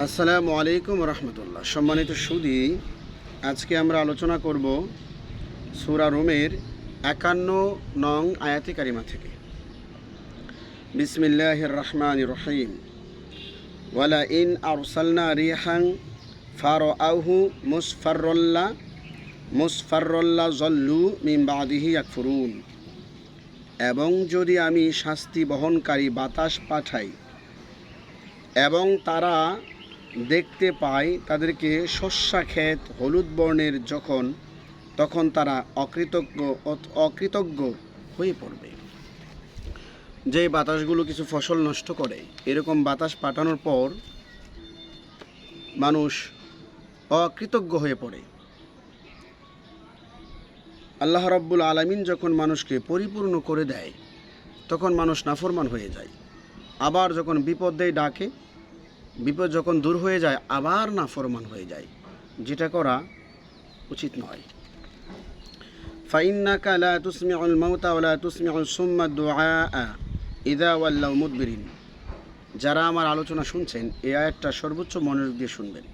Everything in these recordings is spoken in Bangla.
আসসালামু আলাইকুম রহমতুল্লাহ। সম্মানিত সুদী, আজকে আমরা আলোচনা করব সূরা রুমের 51 নং আয়াতে কারিমা থেকে। বিসমিল্লাহির রহমানির রহিম। ওয়ালা ইন আরসালনা রিহান ফারাআহু মুসফাররাল্লা জল্লু মিন বাদিহি ইয়াকফুরুন। এবং যদি আমি শাস্তি বহনকারী বাতাস পাঠাই এবং তারা দেখতে পায় তাদেরকে শস্যাক্ষেত হলুদ বর্ণের তখন তারা অকৃতজ্ঞ হয়ে পড়বে। যে বাতাসগুলো কিছু ফসল নষ্ট করে, এরকম বাতাস পাঠানোর পর মানুষ অকৃতজ্ঞ হয়ে পড়ে। আল্লাহ রাব্বুল আলামিন যখন মানুষকে পরিপূর্ণ করে দেয় তখন মানুষ নাফরমান হয়ে যায়। আবার যখন বিপদ দেয় ডাকে, বিপদ যখন দূর হয়ে যায় আবার নাফরমান হয়ে যায়, যেটা করা উচিত নয়। ফাইন্নাকা লা তুসমিউল মাউতা ওয়া লা তুসমিউস সুম্মা দুআআ ইযা ওয়াল্লাউ মুদবিরিন। যারা আমার আলোচনা শুনছেন, এই আয়াতটা সর্বোচ্চ মনোযোগ দিয়ে শুনবেন।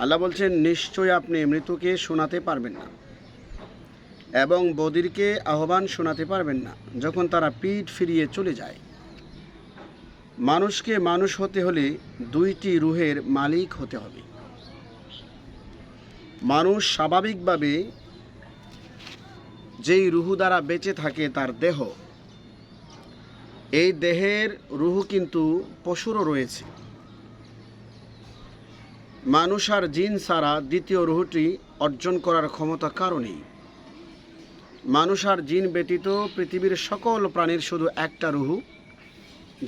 আল্লাহ বলছেন, নিশ্চয়ই আপনি মৃতকে শোনাতে পারবেন না এবং বধিরকে আহ্বান শোনাতে পারবেন না যখন তারা পিঠ ফিরিয়ে চলে যায়। মানুষকে মানুষ হতে হলে দুইটি রুহের মালিক হতে হবে। মানুষ স্বাভাবিকভাবে যেই রুহু দ্বারা বেঁচে থাকে তার দেহ, এই দেহের রুহু কিন্তু পশুরও রয়েছে। মানুষ আর জিন ছাড়া দ্বিতীয় রুহুটি অর্জন করার ক্ষমতা কারও নেই। মানুষ আর জিন ব্যতীত পৃথিবীর সকল প্রাণীর শুধু একটা রুহু,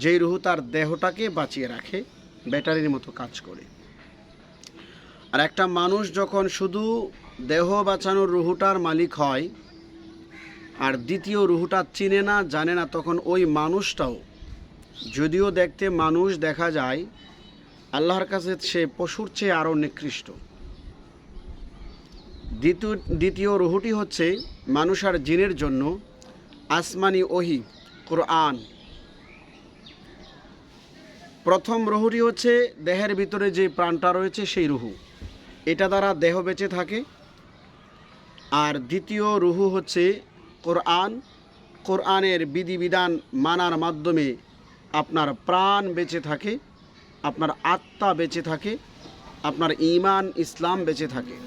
যেই রুহু তার দেহটাকে বাঁচিয়ে রাখে, ব্যাটারির মতো কাজ করে। আর একটা মানুষ যখন শুধু দেহ বাঁচানোর রুহুটার মালিক হয় আর দ্বিতীয় রুহুটা চিনে না, জানে না, তখন ওই মানুষটাও, যদিও দেখতে মানুষ দেখা যায়, আল্লাহর কাছে সে পশুর চেয়ে আরও নিকৃষ্ট। দ্বিতীয় রুহুটি হচ্ছে মানুষ আর জিনের জন্য আসমানি ওহী, কোরআন। প্রথম রুহুটি হচ্ছে দেহের ভিতরে যে প্রাণটা রয়েছে সেই রুহু, এটা দ্বারা দেহ বেঁচে থাকে। আর দ্বিতীয় রুহু হচ্ছে কোরআন। কোরআনের বিধিবিধান মানার মাধ্যমে আপনার প্রাণ বেঁচে থাকে, আপনার আত্মা বেঁচে থাকে, আপনার ঈমান ইসলাম বেঁচে থাকে।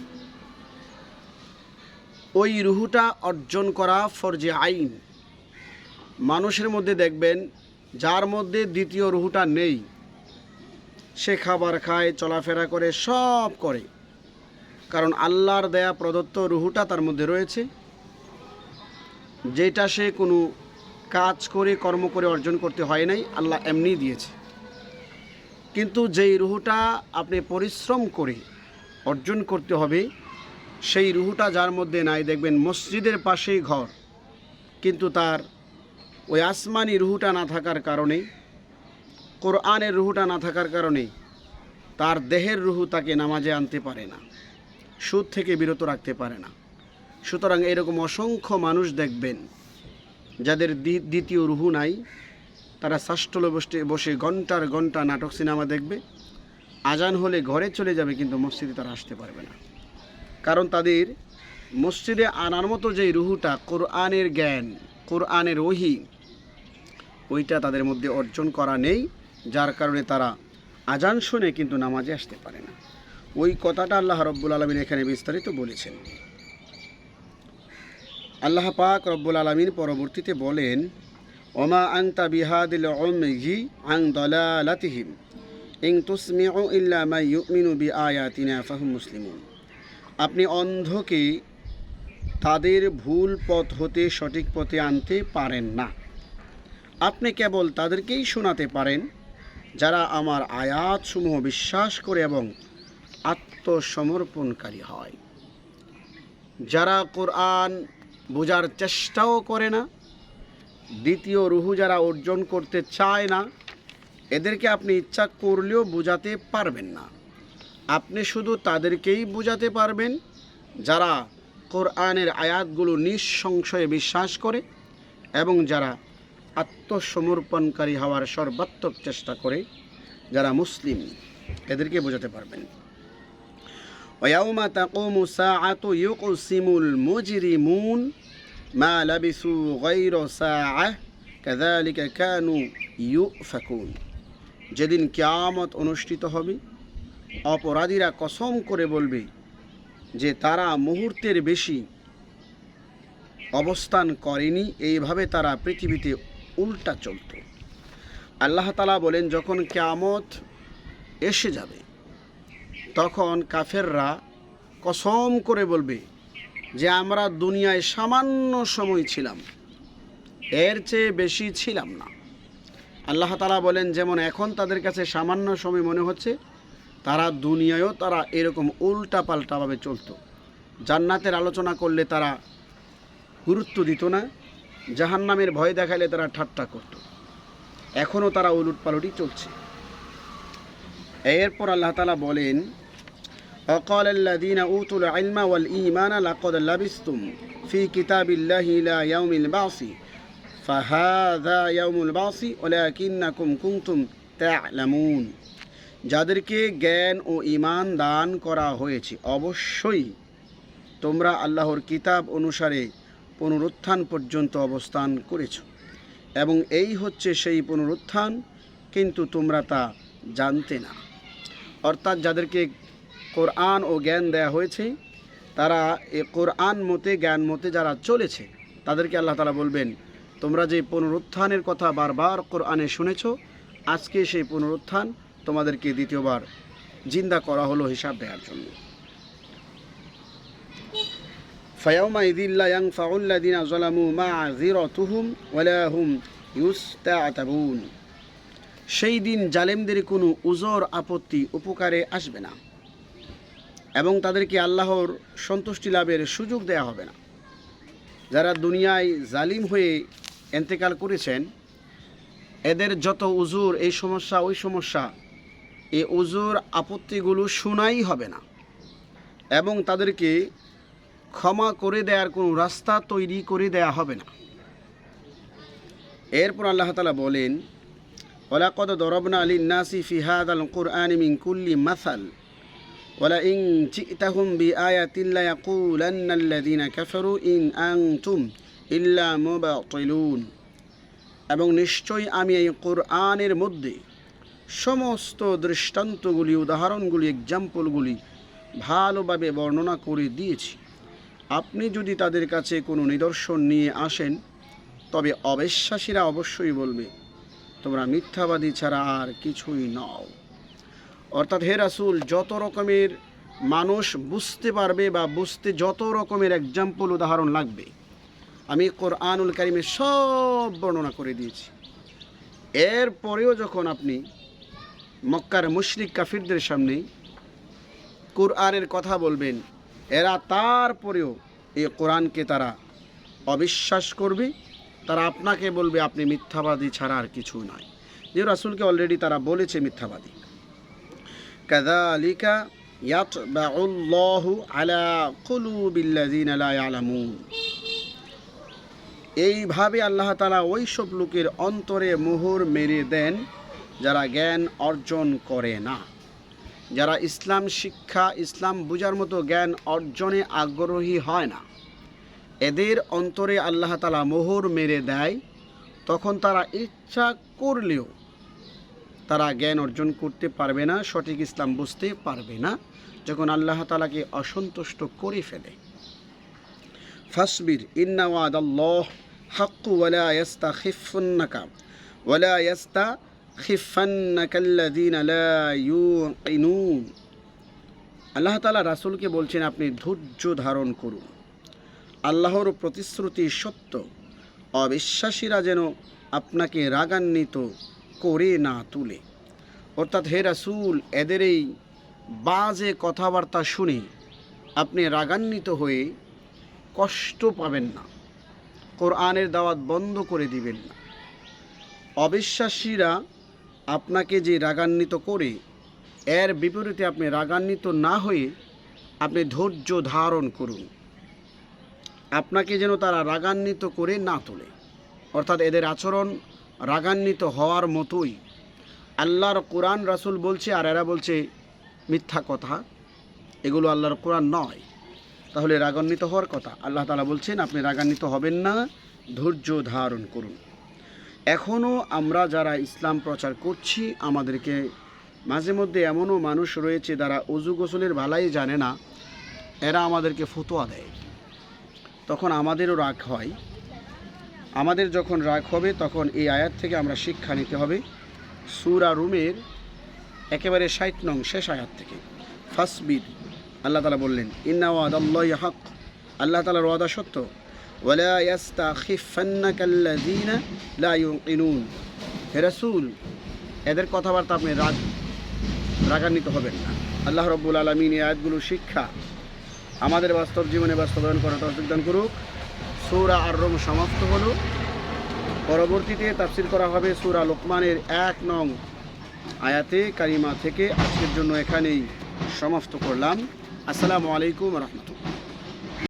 ওই রুহুটা অর্জন করা ফরজে আইন। মানুষের মধ্যে দেখবেন যার মধ্যে দ্বিতীয় রুহুটা নেই, সে খাবার খায়, চলাফেরা করে, সব করে, কারণ আল্লাহর দেয়া প্রদত্ত রুহুটা তার মধ্যে রয়েছে, যেটা সে কোনো কাজ করে কর্ম করে অর্জন করতে হয় নাই, আল্লাহ এমনি দিয়েছে। কিন্তু যেই রুহুটা আপনি পরিশ্রম করে অর্জন করতে হবে, সেই রুহুটা যার মধ্যে নাই, দেখবেন মসজিদের পাশেই ঘর, কিন্তু তার ওই আসমানি রুহুটা না থাকার কারণে, কোরআনের রুহুটা না থাকার কারণে তার দেহের রুহু তাকে নামাজে আনতে পারে না, সুদ থেকে বিরত রাখতে পারে না। সুতরাং এরকম অসংখ্য মানুষ দেখবেন যাদের দ্বিতীয় রুহু নাই, তারা শাষ্টলে বসে ঘন্টার ঘন্টা নাটক সিনেমা দেখবে, আজান হলে ঘরে চলে যাবে, কিন্তু মসজিদে তারা আসতে পারবে না। কারণ তাদের মসজিদে আনার মতো যেই রুহুটা, কোরআনের জ্ঞান, কোরআনের ওহী, ওইটা তাদের মধ্যে অর্জন করা নেই, যার কারণে তারা আজান শুনে কিন্তু নামাজে আসতে পারে না। ওই কথাটা আল্লাহ রব্বুল আলামিন এখানে বিস্তারিত বলেছেন। আল্লাহ পাক রব্বুল আলামিন পরবর্তীতে বলেন, ওমা আনতা বিহাদিল উম্মি আন দালালাতিহিম ইন তুসমিউ ইল্লা মা ইউমিনু বিআয়াতিনা ফাহুম মুসলিমুন। আপনি অন্ধকে তাদের ভুল পথ হতে সঠিক পথে আনতে পারেন না, আপনি কেবল তাদেরকেই শোনাতে পারেন যারা আমার আয়াতসমূহ বিশ্বাস করে এবং আত্মসমর্পণকারী হয়। যারা কোরআন বোঝার চেষ্টাও করে না, দ্বিতীয় রুহু যারা অর্জন করতে চায় না, এদেরকে আপনি ইচ্ছা করলেও বোঝাতে পারবেন না। আপনি শুধু তাদেরকেই বোঝাতে পারবেন যারা কোরআনের আয়াতগুলো নিঃসংশয়ে বিশ্বাস করে এবং যারা আত্মসমর্পণকারী হওয়ার সর্বাত্মক চেষ্টা করে, যারা মুসলিম। এদেরকে বোঝাতে পারবেন। ওয়াউমা তাকুমু সাআতু ইউকসিমুল মুজরিমুন মা লাবিসু গায়রা সাআহ কাযালিকা কানু ইউফাকুন। যেদিন কিয়ামত অনুষ্ঠিত হবে, অপরাধীরা কসম করে বলবে যে তারা মুহূর্তের বেশি অবস্থান করেনি, এইভাবে তারা পৃথিবীতে উল্টা চলত। আল্লাহ তাআলা বলেন, যখন কিয়ামত এসে যাবে তখন কাফেররা কসম করে বলবে যে আমরা দুনিয়ায় সামান্য সময় ছিলাম, এর চেয়ে বেশি ছিলাম না। আল্লাহ তাআলা বলেন, যেমন এখন তাদের কাছে সামান্য সময় মনে হচ্ছে, তারা দুনিয়ায়ও তারা এরকম উল্টা পাল্টাভাবে চলতো। জান্নাতের আলোচনা করলে তারা গুরুত্ব দিত না, জাহান্নামের ভয় দেখাইলে তারা ঠাট্টা করত। এখনও তারা উলটপালটই চলছে। এরপর আল্লাহ তাআলা বলেন, وقال الذين أوتوا العلم والإيمان لقد لبثتم في كتاب الله إلى يوم البعث فهذا يوم البعث ولكنكم كنتم تعلمون। যাদেরকে জ্ঞান ও ঈমান দান করা হয়েছে, অবশ্যই তোমরা আল্লাহর কিতাব অনুসারে পুনরুত্থান পর্যন্ত অবস্থান করেছ, এবং এই হচ্ছে সেই পুনরুত্থান, কিন্তু তোমরা তা জানতে না। অর্থাৎ যাদেরকে কোরআন ও জ্ঞান দেয়া হয়েছে, তারা এ কোরআন মতে জ্ঞান মতে যারা চলেছে, তাদেরকে আল্লাহ তাআলা বলবেন, তোমরা যে পুনরুত্থানের কথা বারবার কোরআনে শুনেছ, আজকে সেই পুনরুত্থান তোমাদেরকে দ্বিতীয়বার জিন্দা করা হলো হিসাব দেওয়ার জন্য। ফায়াউমাইযিল লা ইয়ানফাউল লাযিনা যালামু মা'যিরাতুহুম ওয়ালা হুম ইউস্তা'তাবুন। সেই দিন জালেমদের কোনো উযর আপত্তি উপকারে আসবে না, এবং তাদেরকে আল্লাহর সন্তুষ্টি লাভের সুযোগ দেয়া হবে না। যারা দুনিয়ায় জালিম হয়ে ইন্তেকাল করেছেন, এদের যত উজুর, এই সমস্যা ওই সমস্যা, এই উজুর আপত্তিগুলো শোনাই হবে না, এবং তাদেরকে ক্ষমা করে দেওয়ার কোনো রাস্তা তৈরি করে দেয়া হবে না। এরপর আল্লাহ তাআলা বলেন, ওয়ালাকাদ দরাবনা লিন-নাসি ফি হাযাল কুরআনি মিন কুল্লি মাসাল ওয়ালাইন জি'তাহুম বিআয়াতিন লায়াকুলান্নাল্লাযীনা কাফারু ইন আনতুম ইল্লা মুবতিলুন। এবং নিশ্চয়ই আমি এই কোরআনের মধ্যে সমস্ত দৃষ্টান্তগুলি, উদাহরণগুলি, এক্সাম্পলগুলি ভালোভাবে বর্ণনা করে দিয়েছি। আপনি যদি তাদের কাছে কোনো নিদর্শন নিয়ে আসেন, তবে অবিশ্বাসীরা অবশ্যই বলবে, তোমরা মিথ্যাবাদী ছাড়া আর কিছুই নও। অর্থাৎ হে রাসূল, যত রকমের মানুষ বুঝতে পারবে বা বুঝতে যত রকমের এক্সাম্পল, উদাহরণ লাগবে, আমি কোরআনুল কারীমে সব বর্ণনা করে দিয়েছি। এরপরেও যখন আপনি মক্কার মুশরিক কাফিরদের সামনে কোরআনের কথা বলবেন, এরা তারপরেও এই কোরআনকে তারা অবিশ্বাস করবে, তারা আপনাকে বলবে আপনি মিথ্যাবাদী ছাড়া আর কিছু নয়। যে রাসূলকে অলরেডি তারা বলেছে মিথ্যাবাদী। কাযালিকা ইয়াতবাউল্লাহু আলা কুলুবিল্লাযিনা লা ইয়ালামুন। এইভাবে আল্লাহ তাআলা ওই সব লোকের অন্তরে মোহর মেরে দেন যারা জ্ঞান অর্জন করে না, যারা ইসলাম শিক্ষা, ইসলাম বোঝার মতো জ্ঞান অর্জনে আগ্রহী হয় না। এদের অন্তরে আল্লাহ তাআলা মোহর মেরে দেয়, তখন তারা ইচ্ছা করলেও তারা জ্ঞান অর্জন করতে পারবে না, সঠিক ইসলাম বুঝতে পারবে না, যখন আল্লাহ তাআলাকে অসন্তুষ্ট করে ফেলে। ফাসবির ইন্না ওয়াদাল্লাহ হাক্কু ওয়ালা ইয়াস্তাখিফান্নাকাল্লাযীনা লা ইউকিনুন। আল্লাহ তাআলা রাসূলকে বলছেন, আপনি ধৈর্য ধারণ করুন, আল্লাহর প্রতিশ্রুতি সত্য, অবিশ্বাসীরা যেন আপনাকে রাগান্বিত করে না তুলে। অর্থাৎ হে রাসূল, এদের এই বাজে কথাবার্তা শুনে আপনি রাগান্বিত হয়ে কষ্ট পাবেন না, কোরআনের দাওয়াত বন্ধ করে দিবেন না। অবিশ্বাসীরা আপনাকে যে রাগান্বিত করে, এর বিপরীতে আপনি রাগান্বিত না হয়ে আপনি ধৈর্য ধারণ করুন, আপনাকে যেন তারা রাগান্বিত করে না তোলে। অর্থাৎ এদের আচরণ রাগান্বিত হওয়ার মতোই, আল্লাহর কোরআন রাসূল বলছে আর এরা বলছে মিথ্যা কথা, এগুলো আল্লাহর কোরআন নয়, তাহলে রাগান্বিত হওয়ার কথা। আল্লাহ তাআলা বলছেন আপনি রাগান্বিত হবেন না, ধৈর্য ধারণ করুন। এখনও আমরা যারা ইসলাম প্রচার করছি, আমাদেরকে মাঝে মধ্যে এমনও মানুষ রয়েছে যারা অজু গোসলের ভালাই জানে না, এরা আমাদেরকে ফতোয়া দেয়, তখন আমাদেরও রাগ হয়। আমাদের যখন রাগ হবে তখন এই আয়াত থেকে আমরা শিক্ষা নিতে হবে। সূরা রুমের একেবারে ৬০ নং শেষ আয়াত থেকে, ফাসবির, আল্লাহ তাআলা বললেন ইন্না ওয়াদাল্লাহি হক, আল্লাহ তাআলার ওয়াদা সত্য। ওয়ালা ইয়াস্তাখিফান্নাকাল্লাযীনা লা ইউকিনুন, হে রাসূল এদের কথাবার্তা আপনি রাগান্বিত হবেন না। আল্লাহ রাব্বুল আলামিন এই আয়াতগুলো শিক্ষা আমাদের বাস্তব জীবনে বাস্তবায়ন করার তৌফিক দান করুক। সূরা আর-রুম সমাপ্ত হলো, পরবর্তীতে তাফসীর করা হবে সূরা লোকমানের ১ নং আয়াতে কারিমা থেকে। আজকের জন্য এখানেই সমাপ্ত করলাম। আসসালামু আলাইকুম ওয়া রাহমাতুল্লাহ।